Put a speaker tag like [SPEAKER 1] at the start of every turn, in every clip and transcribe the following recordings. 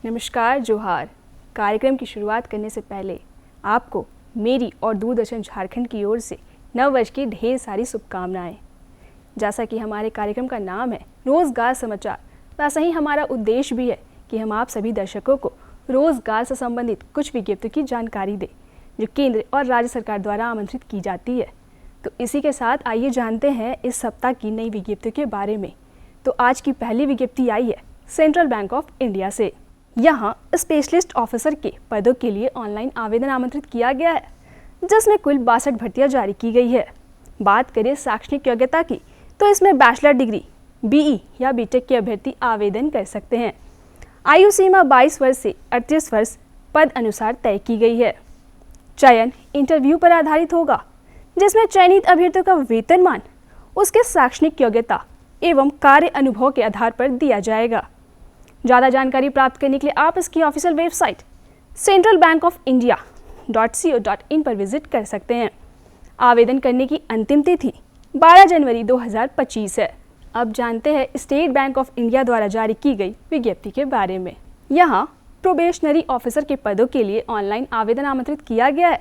[SPEAKER 1] नमस्कार, जोहार। कार्यक्रम की शुरुआत करने से पहले आपको मेरी और दूरदर्शन झारखंड की ओर से नव वर्ष की ढेर सारी शुभकामनाएं। जैसा कि हमारे कार्यक्रम का नाम है रोजगार समाचार, वैसा ही हमारा उद्देश्य भी है कि हम आप सभी दर्शकों को रोजगार से संबंधित कुछ विज्ञप्तियों की जानकारी दें जो केंद्र और राज्य सरकार द्वारा आमंत्रित की जाती है। तो इसी के साथ आइए जानते हैं इस सप्ताह की नई विज्ञप्तियों के बारे में। तो आज की पहली विज्ञप्ति आई है सेंट्रल बैंक ऑफ इंडिया से। यहाँ स्पेशलिस्ट ऑफिसर के पदों के लिए ऑनलाइन आवेदन आमंत्रित किया गया है, जिसमें कुल 62 भर्तियां जारी की गई है। बात करें शैक्षणिक योग्यता की, तो इसमें बैचलर डिग्री, बीई या बीटेक के अभ्यर्थी आवेदन कर सकते हैं। आयु सीमा 22 वर्ष से 38 वर्ष पद अनुसार तय की गई है। चयन इंटरव्यू पर आधारित होगा, जिसमें चयनित अभ्यर्थियों का वेतनमान उसके शैक्षणिक योग्यता एवं कार्य अनुभव के आधार पर दिया जाएगा। ज़्यादा जानकारी प्राप्त करने के लिए आप इसकी ऑफिशियल वेबसाइट centralbankofIndia.co.in पर विजिट कर सकते हैं। आवेदन करने की अंतिम तिथि 12 जनवरी 2025 है। अब जानते हैं स्टेट बैंक ऑफ इंडिया द्वारा जारी की गई विज्ञप्ति के बारे में। यहाँ प्रोबेशनरी ऑफिसर के पदों के लिए ऑनलाइन आवेदन आमंत्रित किया गया है,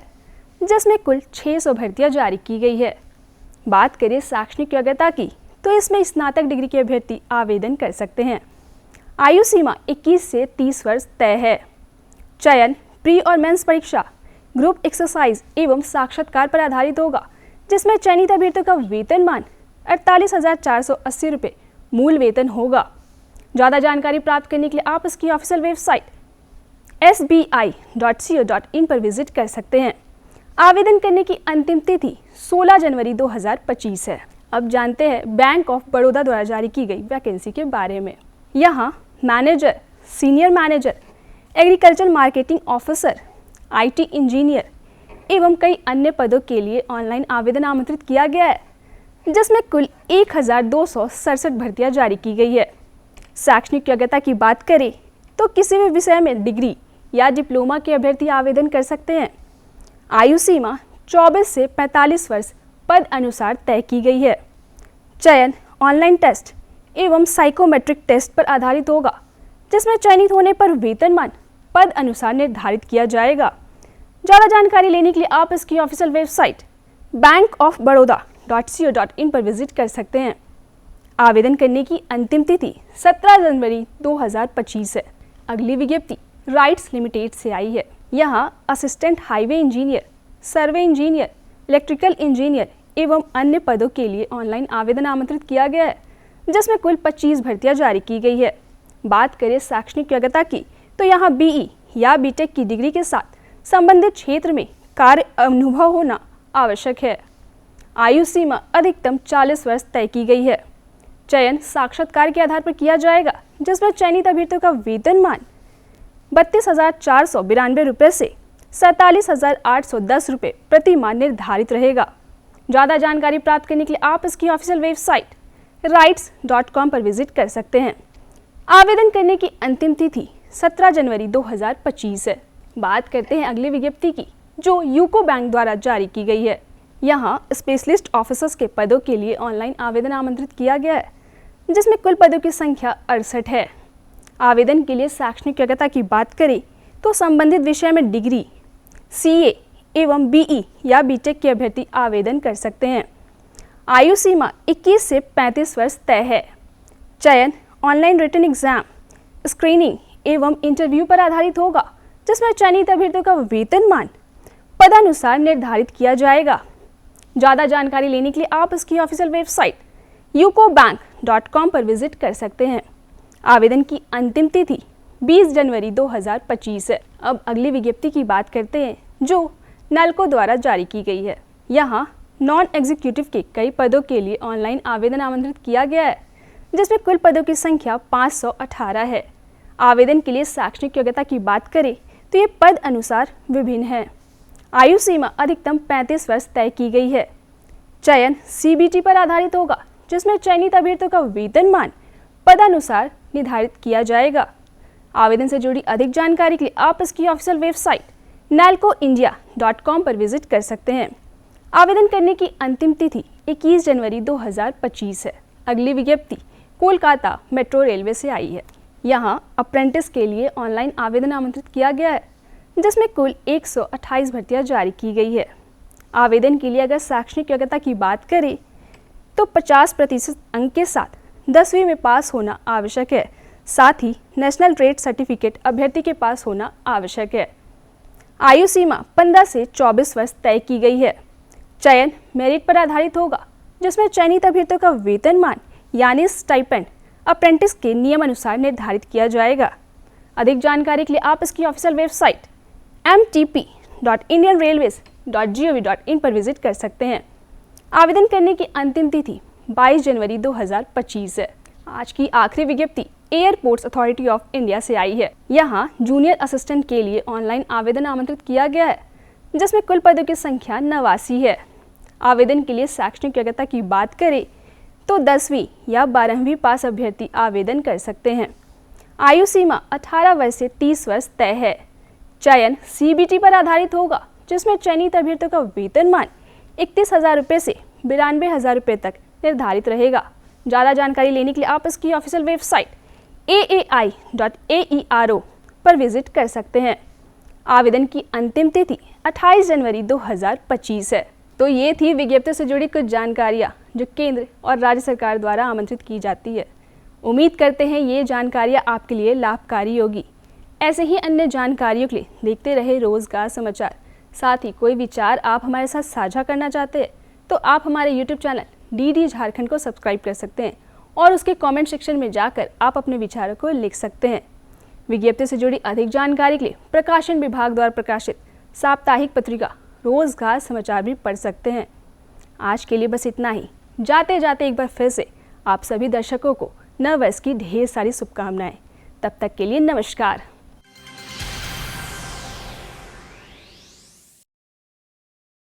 [SPEAKER 1] जिसमें कुल 600 भर्तियां जारी की गई है। बात करें शैक्षणिक योग्यता की, तो इसमें स्नातक डिग्री के अभ्यर्थी आवेदन कर सकते हैं। आयु सीमा 21 से 30 वर्ष तय है। चयन प्री और मेंस परीक्षा, ग्रुप एक्सरसाइज एवं साक्षात्कार पर आधारित होगा, जिसमें चयनित अभ्यर्थियों का वेतनमान 48,480 रुपये मूल वेतन होगा। ज़्यादा जानकारी प्राप्त करने के लिए आप इसकी ऑफिशियल वेबसाइट sbi.co.in पर विजिट कर सकते हैं। आवेदन करने की अंतिम तिथि 16 जनवरी 2025 है। अब जानते हैं बैंक ऑफ बड़ौदा द्वारा जारी की गई वैकेंसी के बारे में। यहाँ manager, senior manager, agriculture marketing officer, IT engineer एवं कई अन्य पदों के लिए ऑनलाइन आवेदन आमंत्रित किया गया है, जिसमें कुल 1267 भर्तियां जारी की गई है। शैक्षणिक योग्यता की बात करें तो किसी भी विषय में डिग्री या डिप्लोमा के अभ्यर्थी आवेदन कर सकते हैं। आयु सीमा 24 से 45 वर्ष पद अनुसार तय की गई है। चयन ऑनलाइन टेस्ट एवं साइकोमेट्रिक टेस्ट पर आधारित होगा, जिसमें चयनित होने पर वेतनमान पद अनुसार निर्धारित किया जाएगा। ज़्यादा जानकारी लेने के लिए आप इसकी ऑफिशियल वेबसाइट bankofbaroda.co.in पर विजिट कर सकते हैं। आवेदन करने की अंतिम तिथि 17 जनवरी 2025 है। अगली विज्ञप्ति राइट्स लिमिटेड से आई है। यहाँ असिस्टेंट हाईवे इंजीनियर, सर्वे इंजीनियर, इलेक्ट्रिकल इंजीनियर एवं अन्य पदों के लिए ऑनलाइन आवेदन आमंत्रित किया गया है, जिसमें कुल 25 भर्तियां जारी की गई है। बात करें शैक्षणिक योग्यता की, तो यहाँ बीई या बीटेक की डिग्री के साथ संबंधित क्षेत्र में कार्य अनुभव होना आवश्यक है। आयु सीमा अधिकतम 40 वर्ष तय की गई है। चयन साक्षात्कार के आधार पर किया जाएगा, जिसमें चयनित अभ्यर्थियों का वेतनमान 32,492 रुपये से 47,810 रुपये प्रति माह निर्धारित रहेगा। ज़्यादा जानकारी प्राप्त करने के लिए आप इसकी ऑफिशियल वेबसाइट rights.com पर विजिट कर सकते हैं। आवेदन करने की अंतिम तिथि 17 जनवरी 2025 है। बात करते हैं अगली विज्ञप्ति की, जो यूको बैंक द्वारा जारी की गई है। यहाँ स्पेशलिस्ट ऑफिसर्स के पदों के लिए ऑनलाइन आवेदन आमंत्रित किया गया है, जिसमें कुल पदों की संख्या 68 है। आवेदन के लिए शैक्षणिक योग्यता की बात करें तो संबंधित विषय में डिग्री, सीए एवं बीई या बीटेक के अभ्यर्थी आवेदन कर सकते हैं। आयु सीमा 21 से 35 वर्ष तय है। चयन ऑनलाइन रिटन एग्जाम, स्क्रीनिंग एवं इंटरव्यू पर आधारित होगा, जिसमें चयनित अभ्यर्थियों का वेतनमान पदानुसार निर्धारित किया जाएगा। ज़्यादा जानकारी लेने के लिए आप इसकी ऑफिशियल वेबसाइट ucobank.com पर विजिट कर सकते हैं। आवेदन की अंतिम तिथि 20 जनवरी 2025 है। अब अगली विज्ञप्ति की बात करते हैं, जो नल्को द्वारा जारी की गई है। यहाँ नॉन एग्जीक्यूटिव के कई पदों के लिए ऑनलाइन आवेदन आमंत्रित किया गया है, जिसमें कुल पदों की संख्या 518 है। आवेदन के लिए शैक्षणिक योग्यता की बात करें तो ये पद अनुसार विभिन्न है। आयु सीमा अधिकतम 35 वर्ष तय की गई है। चयन सीबीटी पर आधारित होगा, जिसमें चयनित अभ्यर्थियों का वेतनमान पदानुसार निर्धारित किया जाएगा। आवेदन से जुड़ी अधिक जानकारी के लिए आप इसकी ऑफिशियल वेबसाइट nalcoindia.com पर विजिट कर सकते हैं। आवेदन करने की अंतिम तिथि 21 जनवरी 2025 है। अगली विज्ञप्ति कोलकाता मेट्रो रेलवे से आई है। यहाँ अप्रेंटिस के लिए ऑनलाइन आवेदन आमंत्रित किया गया है, जिसमें कुल 128 भर्तियां जारी की गई है। आवेदन के लिए अगर शैक्षणिक योग्यता की बात करें तो 50% अंक के साथ 10वीं में पास होना आवश्यक है। साथ ही नेशनल ट्रेड सर्टिफिकेट अभ्यर्थी के पास होना आवश्यक है। आयु सीमा 15 से 24 वर्ष तय की गई है। चयन मेरिट पर आधारित होगा, जिसमें चयनित अभ्यर्थियों का वेतनमान यानी स्टाइपेंड अप्रेंटिस के नियम अनुसार निर्धारित किया जाएगा। अधिक जानकारी के लिए आप इसकी ऑफिशियल वेबसाइट mtp.indianrailways.gov.in पर विजिट कर सकते हैं। आवेदन करने की अंतिम तिथि 22 जनवरी 2025 है। आज की आखिरी विज्ञप्ति एयरपोर्ट्स अथॉरिटी ऑफ इंडिया से आई है। यहाँ जूनियर असिस्टेंट के लिए ऑनलाइन आवेदन आमंत्रित किया गया है, जिसमें कुल पदों की संख्या 89 है। आवेदन के लिए शैक्षणिक योग्यता की बात करें तो 10वीं या 12वीं पास अभ्यर्थी आवेदन कर सकते हैं। आयु सीमा 18 वर्ष से 30 वर्ष तय है। चयन CBT पर आधारित होगा, जिसमें चयनित अभ्यर्थियों का वेतनमान 31,000 रुपये से 92,000 रुपये तक निर्धारित रहेगा। ज़्यादा जानकारी लेने के लिए आप इसकी ऑफिशियल वेबसाइट aai.aero पर विजिट कर सकते हैं। आवेदन की अंतिम तिथि 28 जनवरी 2025 है। तो ये थी विज्ञप्ति से जुड़ी कुछ जानकारियाँ जो केंद्र और राज्य सरकार द्वारा आमंत्रित की जाती है। उम्मीद करते हैं ये जानकारियाँ आपके लिए लाभकारी होगी। ऐसे ही अन्य जानकारियों के लिए देखते रहे रोजगार समाचार। साथ ही कोई विचार आप हमारे साथ साझा करना चाहते हैं तो आप हमारे YouTube चैनल DD झारखंड को सब्सक्राइब कर सकते हैं और उसके कमेंट सेक्शन में जाकर आप अपने विचारों को लिख सकते हैं। विज्ञप्ति से जुड़ी अधिक जानकारी के लिए प्रकाशन विभाग द्वारा प्रकाशित साप्ताहिक पत्रिका रोजगार समाचार भी पढ़ सकते हैं। आज के लिए बस इतना ही। जाते जाते एक बार फिर से आप सभी दर्शकों को नव वर्ष की ढेर सारी शुभकामनाएं। तब तक के लिए नमस्कार।